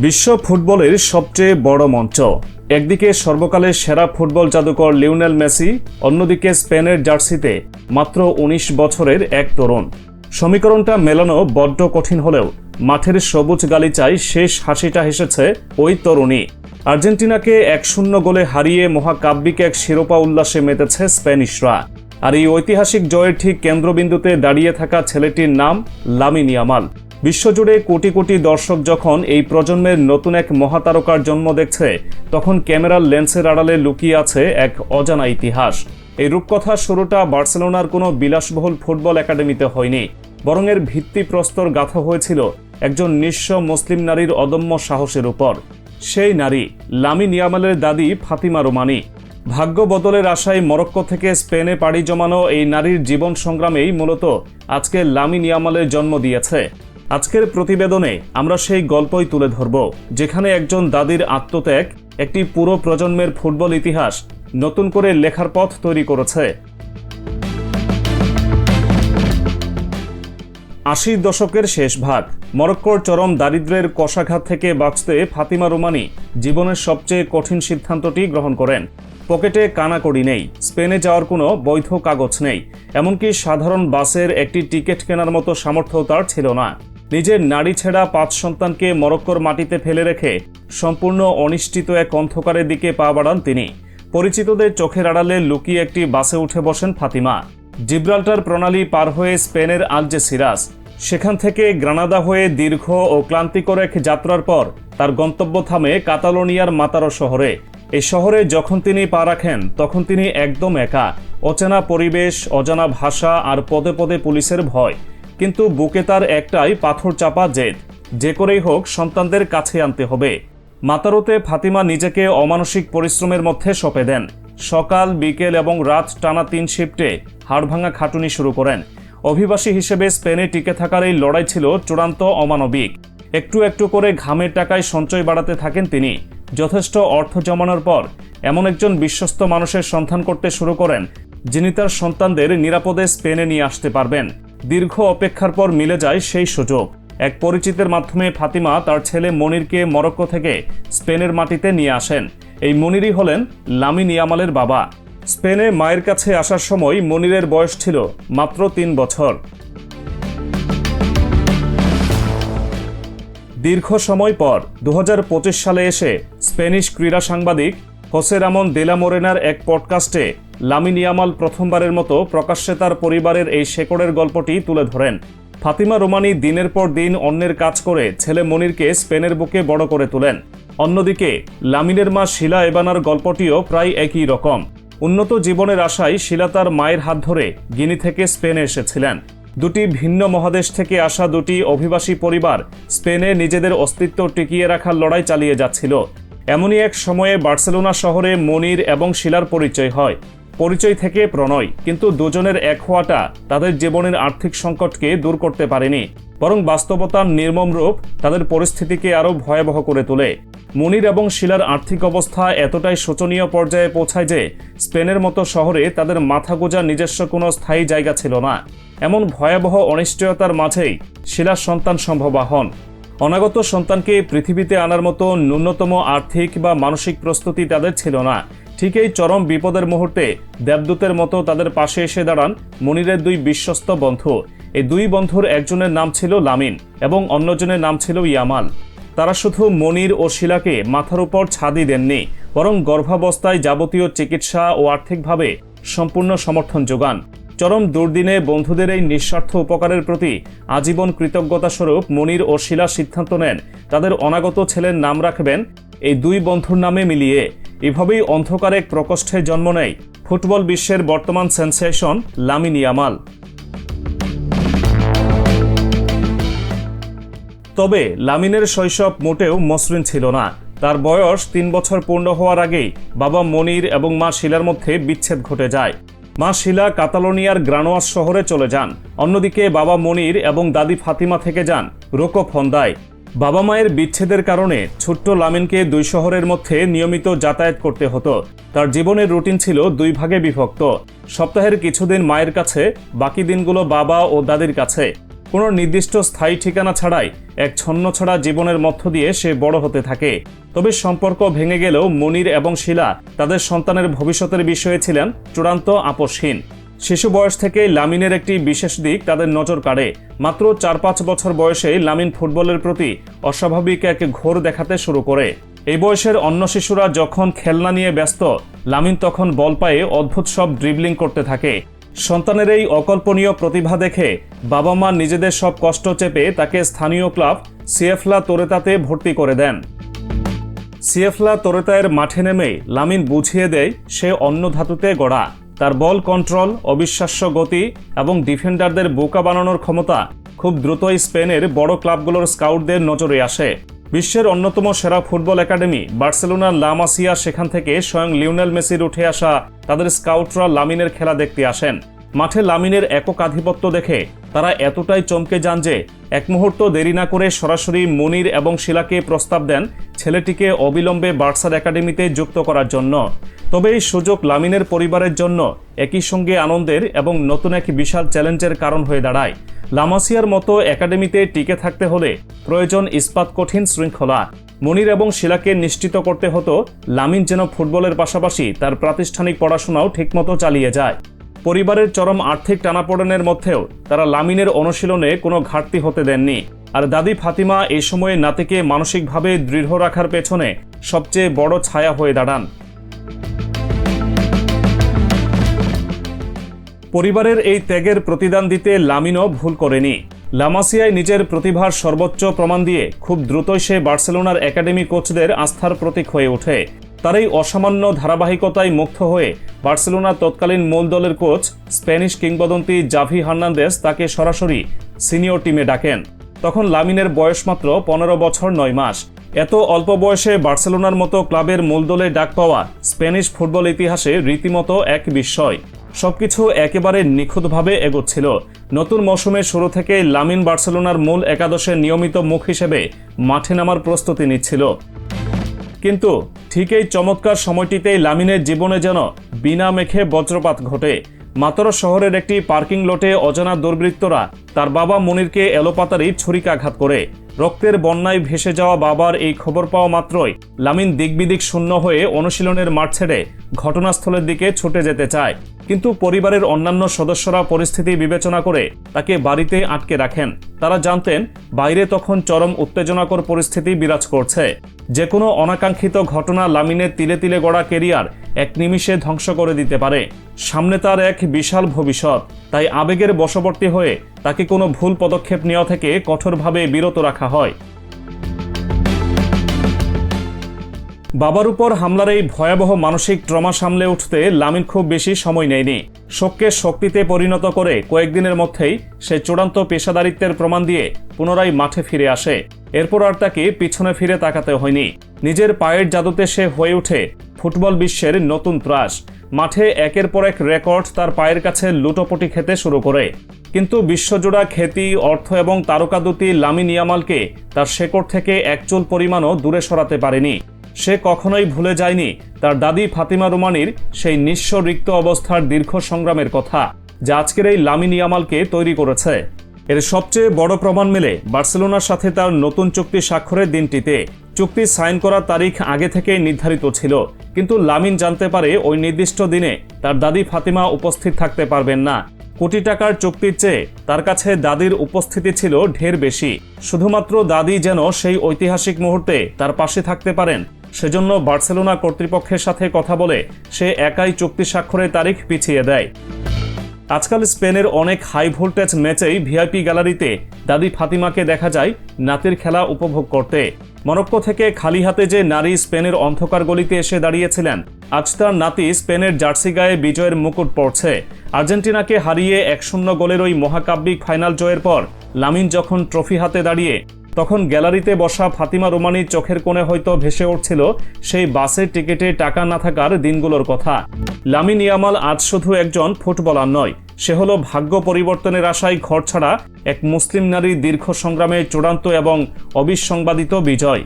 বিশ্ব ফুটবলের সবচেয়ে বড় মঞ্চ। একদিকে সর্বকালের সেরা ফুটবল জাদুকর লিওনেল মেসি, অন্যদিকে স্পেনের জার্সিতে মাত্র ১৯ বছরের এক তরুণ। সমীকরণটা মেলানো বড্ড কঠিন হলেও মাঠের সবুজ গালিচায় শেষ হাসিটা হেসেছে ওই তরুণী। আর্জেন্টিনাকে ১-০ গোলে হারিয়ে মহাকাব্যিক এক শিরোপা উল্লাসে মেতেছে স্প্যানিশরা। আর এই ঐতিহাসিক জয়ের ঠিক কেন্দ্রবিন্দুতে দাঁড়িয়ে থাকা ছেলেটির নাম লামিন ইয়ামাল। বিশ্বজুড়ে কোটি কোটি দর্শক যখন এই প্রজন্মের নতুন এক মহাতারকার জন্ম দেখছে, তখন ক্যামেরার লেন্সের আড়ালে লুকিয়ে আছে এক অজানা ইতিহাস। এই রূপকথার শুরুটা বার্সেলোনার কোনো বিলাসবহুল ফুটবল একাডেমিতে হয়নি, বরং এর ভিত্তিপ্রস্তর গাঁথা হয়েছিল একজন নিঃস্ব মুসলিম নারীর অদম্য সাহসের উপর। সেই নারী লামিন ইয়ামালের দাদি ফাতিমা রোমানি। ভাগ্য বদলের আশায় মরক্কো থেকে স্পেনে পাড়ি জমানো এই নারীর জীবন সংগ্রামেই মূলত আজকে লামিন ইয়ামালের জন্ম দিয়েছে। আজকের প্রতিবেদনে আমরা সেই গল্পই তুলে ধরব, যেখানে একজন দাদির আত্মত্যাগ একটি পুরো প্রজন্মের ফুটবল ইতিহাস নতুন করে লেখার পথ তৈরি করেছে। ৮০ দশকের শেষ ভাগ। মরক্কোর চরম দারিদ্র্যের কষাঘাত থেকে বাঁচতে ফাতিমা রোমানি জীবনের সবচেয়ে কঠিন সিদ্ধান্তটি গ্রহণ করেন। পকেটে কানাকড়ি নেই, স্পেনে যাওয়ার কোনো বৈধ কাগজ নেই, এমনকি সাধারণ বাসের একটি টিকিট কেনার মতো সামর্থ্য তার ছিল না। নিজের নারী ছেঁড়া ৫ সন্তানকে মরক্কোর মাটিতে ফেলে রেখে সম্পূর্ণ অনিশ্চিত এক অন্ধকারের দিকে পা বাড়ান তিনি। পরিচিতদের চোখের আড়ালে লুকিয়ে একটি বাসে উঠে বসেন ফাতিমা। জিব্রাল্টার প্রণালী পার হয়ে স্পেনের আলজেসিরাস, সেখান থেকে গ্রানাদা হয়ে দীর্ঘ ও ক্লান্তিকর এক যাত্রার পর তার গন্তব্য থামে কাতালোনিয়ার মাতারো শহরে। এই শহরে যখন তিনি পা রাখেন, তখন তিনি একদম একা। অচেনা পরিবেশ, অজানা ভাষা আর পদে পদে পুলিশের ভয়, কিন্তু বুকে তার একটাই পাথর চাপা জেদ, যে করেই হোক সন্তানদের কাছে আনতে হবে। মাতারোতে ফাতিমা নিজেকে অমানসিক পরিশ্রমের মধ্যে সঁপে দেন। সকাল, বিকেল এবং রাত টানা ৩ শিফটে হাড়ভাঙা খাটুনি শুরু করেন। অভিবাসী হিসেবে স্পেনে টিকে থাকার এই লড়াই ছিল চূড়ান্ত অমানবিক। একটু একটু করে ঘামের টাকায় সঞ্চয় বাড়াতে থাকেন তিনি। যথেষ্ট অর্থ জমানোর পর এমন একজন বিশ্বস্ত মানুষের সন্ধান করতে শুরু করেন, যিনি তার সন্তানদের নিরাপদে স্পেনে নিয়ে আসতে পারবেন। দীর্ঘ অপেক্ষার পর মিলে যায় সেই সুযোগ। এক পরিচিতের মাধ্যমে ফাতিমা তার ছেলে মনিরকে মরক্কো থেকে স্পেনের মাটিতে নিয়ে আসেন। এই মনিরই হলেন লামিন ইয়ামালের বাবা। স্পেনে মায়ের কাছে আসার সময় মনিরের বয়স ছিল মাত্র ৩ বছর। দীর্ঘ সময় পর ২০২৫ সালে এসে স্প্যানিশ ক্রীড়া সাংবাদিক হোসে রামন দে লা মোরেনার এক পডকাস্টে লামিন ইয়ামাল প্রথমবারের মতো প্রকাশ্যে তার পরিবারের এই শেকড়ের গল্পটি তুলে ধরেন। ফাতিমা রোমানি দিনের পর দিন অন্যের কাজ করে ছেলে মনিরকে স্পেনের বুকে বড় করে তোলেন। অন্যদিকে লামিনের মা শিলা এবানার গল্পটিও প্রায় একই রকম। উন্নত জীবনের আশায় শিলা তার মায়ের হাত ধরে গিনি থেকে স্পেনে এসেছিলেন। দুটি ভিন্ন মহাদেশ থেকে আসা দুটি অভিবাসী পরিবার স্পেনে নিজেদের অস্তিত্ব টিকিয়ে রাখার লড়াই চালিয়ে যাচ্ছিল। এমনই এক সময়ে বার্সেলোনা শহরে মনির এবং শিলার পরিচয় হয়। পরিচয় থেকে প্রণয়, কিন্তু দুজনের এক হওয়াটা তাদের জীবনের আর্থিক সংকটকে দূর করতে পারেনি, বরং বাস্তবতার নির্মম রূপ তাদের পরিস্থিতিকে আরও ভয়াবহ করে তোলে। মনির এবং শিলার আর্থিক অবস্থা এতটাই শোচনীয় পর্যায়ে পৌঁছায় যে স্পেনের মতো শহরে তাদের মাথা গোঁজার নিজস্ব কোনো স্থায়ী জায়গা ছিল না। এমন ভয়াবহ অনিশ্চয়তার মাঝেই শিলার সন্তান সম্ভব হন। অনাগত সন্তানকে পৃথিবীতে আনার মতো ন্যূনতম আর্থিক বা মানসিক প্রস্তুতি তাদের ছিল না। ঠিক এই চরম বিপদের মুহূর্তে দেবদূতের মতো তাদের পাশে এসে দাঁড়ান মনিরের 2 বিশ্বস্ত বন্ধু। এই 2 বন্ধুর একজনের নাম ছিল লামিন এবং অন্যজনের নাম ছিল ইয়ামাল। তারা শুধু মনির ও শিলাকে মাথার উপর ছাদই দেননি, বরং গর্ভাবস্থায় যাবতীয় চিকিৎসা ও আর্থিকভাবে সম্পূর্ণ সমর্থন যোগান। চরম দুর্দিনে বন্ধুদের এই নিঃস্বার্থ উপকারের প্রতি আজীবন কৃতজ্ঞতা স্বরূপ মনির ও শিলা সিদ্ধান্ত নেন তাদের অনাগত ছেলের নাম রাখবেন এই 2 বন্ধুর নামে মিলিয়ে। এভাবেই অন্ধকার এক প্রকোষ্ঠে জন্ম নেয় ফুটবল বিশ্বের বর্তমান সেন্সেশন লামিন ইয়ামাল। তবে লামিনের শৈশব মোটেও মসৃণ ছিল না। তার বয়স 3 বছর পূর্ণ হওয়ার আগেই বাবা মনির এবং মা শিলার মধ্যে বিচ্ছেদ ঘটে যায়। মা শিলা কাতালোনিয়ার গ্রানোয়াস শহরে চলে যান। অন্যদিকে বাবা মনির এবং দাদি ফাতিমা থেকে যান রোকো ফন্দায়। বাবা মায়ের বিচ্ছেদের কারণে ছোট্ট লামিনকে 2 শহরের মধ্যে নিয়মিত যাতায়াত করতে হতো। তার জীবনের রুটিন ছিল 2 ভাগে বিভক্ত। সপ্তাহের কিছুদিন মায়ের কাছে, বাকি দিনগুলো বাবা ও দাদির কাছে। কোনো নির্দিষ্ট স্থায়ী ঠিকানা ছাড়াই এক ছন্নছাড়া জীবনের মধ্য দিয়ে সে বড় হতে থাকে। তবে সম্পর্ক ভেঙে গেলেও মনির এবং শিলা তাদের সন্তানের ভবিষ্যতের বিষয়ে ছিলেন চূড়ান্ত আপোষহীন। শিশু বয়স থেকে লামিনের একটি বিশেষ দিক তাদের নজর কাড়ে। মাত্র 4-5 বছর বয়সে লামিন ফুটবলের প্রতি অস্বাভাবিক এক ঘোর দেখাতে শুরু করে। এই বয়সের অন্য শিশুরা যখন খেলনা নিয়ে ব্যস্ত, লামিন তখন বল পায়ে অদ্ভুত সব ড্রিবলিং করতে থাকে। সন্তানের এই অকল্পনীয় প্রতিভা দেখে বাবা মা নিজেদের সব কষ্ট চেপে তাকে স্থানীয় ক্লাব সিএফলা তোরেতাতে ভর্তি করে দেন। সিএফলা তোরেতায়ের মাঠে নেমে লামিন বুঝিয়ে দেয় সে অন্য ধাতুতে গড়া। তার বল কন্ট্রোল, অবিশ্বাস্য গতি এবং ডিফেন্ডারদের বোকা বানানোর ক্ষমতা খুব দ্রুতই স্পেনের বড় ক্লাবগুলোর স্কাউটদের নজরে আসে। বিশ্বের অন্যতম সেরা ফুটবল একাডেমি বার্সেলোনার লা মাসিয়া, সেখান থেকে স্বয়ং লিওনেল মেসির উঠে আসা তাদের স্কাউটরা লামিনের খেলা দেখতে আসেন। মাঠে লামিনের একক আধিপত্য দেখে তারা এতটাই চমকে যান যে এক মুহূর্ত দেরি না করে সরাসরি মনির এবং শিলাকে প্রস্তাব দেন ছেলেটিকে অবিলম্বে বার্সার একাডেমিতে যুক্ত করার জন্য। তবে এই সুযোগ লামিনের পরিবারের জন্য একই সঙ্গে আনন্দের এবং নতুন এক বিশাল চ্যালেঞ্জের কারণ হয়ে দাঁড়ায়। লা মাসিয়ার মতো একাডেমিতে টিকে থাকতে হলে প্রয়োজন ইস্পাত কঠিন শৃঙ্খলা। মনির এবং শিলাকে নিশ্চিত করতে হতো লামিন যেন ফুটবলের পাশাপাশি তার প্রাতিষ্ঠানিক পড়াশোনাও ঠিকমতো চালিয়ে যায়। পরিবারের চরম আর্থিক টানাপোড়েনের মধ্যেও তারা লামিনের অনুশীলনে কোনো ঘাটতি হতে দেননি। আর দাদি ফাতিমা এই সময়ে নাতিকে মানসিকভাবে দৃঢ় রাখার পেছনে সবচেয়ে বড় ছায়া হয়ে দাঁড়ান। পরিবারের এই ত্যাগের প্রতিদান দিতে লামিনও ভুল করেনি। লা মাসিয়ায় নিজের প্রতিভার সর্বোচ্চ প্রমাণ দিয়ে খুব দ্রুতই সে বার্সেলোনার একাডেমি কোচদের আস্থার প্রতীক হয়ে ওঠে। তার এই অসামান্য ধারাবাহিকতায় মুগ্ধ হয়ে বার্সেলোনার তৎকালীন মূল দলের কোচ স্প্যানিশ কিংবদন্তি জাভি হার্নান্দেজ তাকে সরাসরি সিনিয়র টিমে ডাকেন। তখন লামিনের বয়স মাত্র 15 বছর 9 মাস। এত অল্প বয়সে বার্সেলোনার মতো ক্লাবের মূল দলে ডাক পাওয়া স্প্যানিশ ফুটবল ইতিহাসে রীতিমতো এক বিস্ময়। সবকিছু একেবারে নিখুঁতভাবে এগোচ্ছিল। নতুন মৌসুমের শুরু থেকে লামিন বার্সেলোনার মূল একাদশের নিয়মিত মুখ হিসেবে মাঠে নামার প্রস্তুতি নিচ্ছিল। কিন্তু ঠিক এই চমৎকার সময়টিতেই লামিনের জীবনে যেন বিনা মেঘে বজ্রপাত ঘটে। মাতরা শহরের একটি পার্কিং লটে অজানা দুর্বৃত্তরা তার বাবা মনিরকে এলোপাতাড়ি ছুরিকাঘাত করে। রক্তের বন্যায় ভেসে যাওয়া বাবার এই খবর পাওয়া মাত্রই লামিন দিকবিদিক শূন্য হয়ে অনুশীলনের মাঠ ছেড়ে ঘটনাস্থলের দিকে ছুটে যেতে চায়। কিন্তু পরিবারের অন্যান্য সদস্যরা পরিস্থিতি বিবেচনা করে তাকে বাড়িতে আটকে রাখেন। তারা জানতেন বাইরে তখন চরম উত্তেজনাকর পরিস্থিতি বিরাজ করছে। যে কোনো অনাকাঙ্ক্ষিত ঘটনা লামিনের তিলে তিলে গড়া কেরিয়ার এক নিমিষে ধ্বংস করে দিতে পারে। সামনে তার এক বিশাল ভবিষ্যৎ। তাই আবেগের বশবর্তী হয়ে তাকে কোনো ভুল পদক্ষেপ নেওয়া থেকে কঠোরভাবে বিরত রাখা হয়। বাবার উপর হামলার এই ভয়াবহ মানসিক ট্রমা সামলে উঠতে লামিন খুব বেশি সময় নেয়নি। শোককে শক্তিতে পরিণত করে কয়েকদিনের মধ্যেই সে চূড়ান্ত পেশাদারিত্বের প্রমাণ দিয়ে পুনরায় মাঠে ফিরে আসে। এরপর আর তাকে পিছনে ফিরে তাকাতে হয়নি। নিজের পায়ের জাদুতে সে হয়ে ওঠে ফুটবল বিশ্বের নতুন ত্রাস। মাঠে একের পর এক রেকর্ড তার পায়ের কাছে লুটোপুটি খেতে শুরু করে। কিন্তু বিশ্বজোড়া খ্যাতি, অর্থ এবং তারকাদূতী লামিন ইয়ামালকে তার শেকড় থেকে এক চুল পরিমাণও দূরে সরাতে পারেনি। সে কখনোই ভুলে যায়নি তার দাদি ফাতিমা রুমানির সেই নিঃস্ব রিক্ত অবস্থার দীর্ঘ সংগ্রামের কথা, যা আজকের এই লামিন ইয়ামালকে তৈরি করেছে। এর সবচেয়ে বড় প্রমাণ মেলে বার্সেলোনার সাথে তার নতুন চুক্তি স্বাক্ষরের দিনটিতে। চুক্তি সাইন করার তারিখ আগে থেকেই নির্ধারিত ছিল, কিন্তু লামিন জানতে পারে ওই নির্দিষ্ট দিনে তার দাদি ফাতিমা উপস্থিত থাকতে পারবেন না। কোটি টাকার চুক্তির চেয়ে তার কাছে দাদির উপস্থিতি ছিল ঢের বেশি। শুধুমাত্র দাদি যেন সেই ঐতিহাসিক মুহূর্তে তার পাশে থাকতে পারেন, সেজন্য বার্সেলোনা কর্তৃপক্ষের সাথে কথা বলে সে একাই চুক্তি স্বাক্ষরের তারিখ পিছিয়ে দেয়। আজকাল স্পেনের অনেক হাই ভোল্টেজ ম্যাচেই ভিআইপি গ্যালারিতে দাদি ফাতিমাকে দেখা যায় নাতির খেলা উপভোগ করতে। মরক্কো থেকে খালি হাতে যে নারী স্পেনের অন্ধকার গলিতে এসে দাঁড়িয়েছিলেন, আজ তার নাতি স্পেনের জার্সি গায়ে বিজয়ের মুকুট পড়ছে। আর্জেন্টিনাকে হারিয়ে 1-0 গোলের ওই মহাকাব্যিক ফাইনাল জয়ের পর লামিন যখন ট্রফি হাতে দাঁড়িয়ে, তখন গ্যালারিতে বসা ফাতিমা রুমানির চোখের কোণে হয়তো ভেসে উঠছিল সেই বাসের টিকিটে টাকা না থাকার দিনগুলোর কথা। লামিন ইয়ামাল আজ শুধু একজন ফুটবলার নয়, সে হলো ভাগ্য পরিবর্তনের আশায় ঘর ছাড়া এক মুসলিম নারীর দীর্ঘ সংগ্রামের চূড়ান্ত এবং অবিসংবাদিত বিজয়।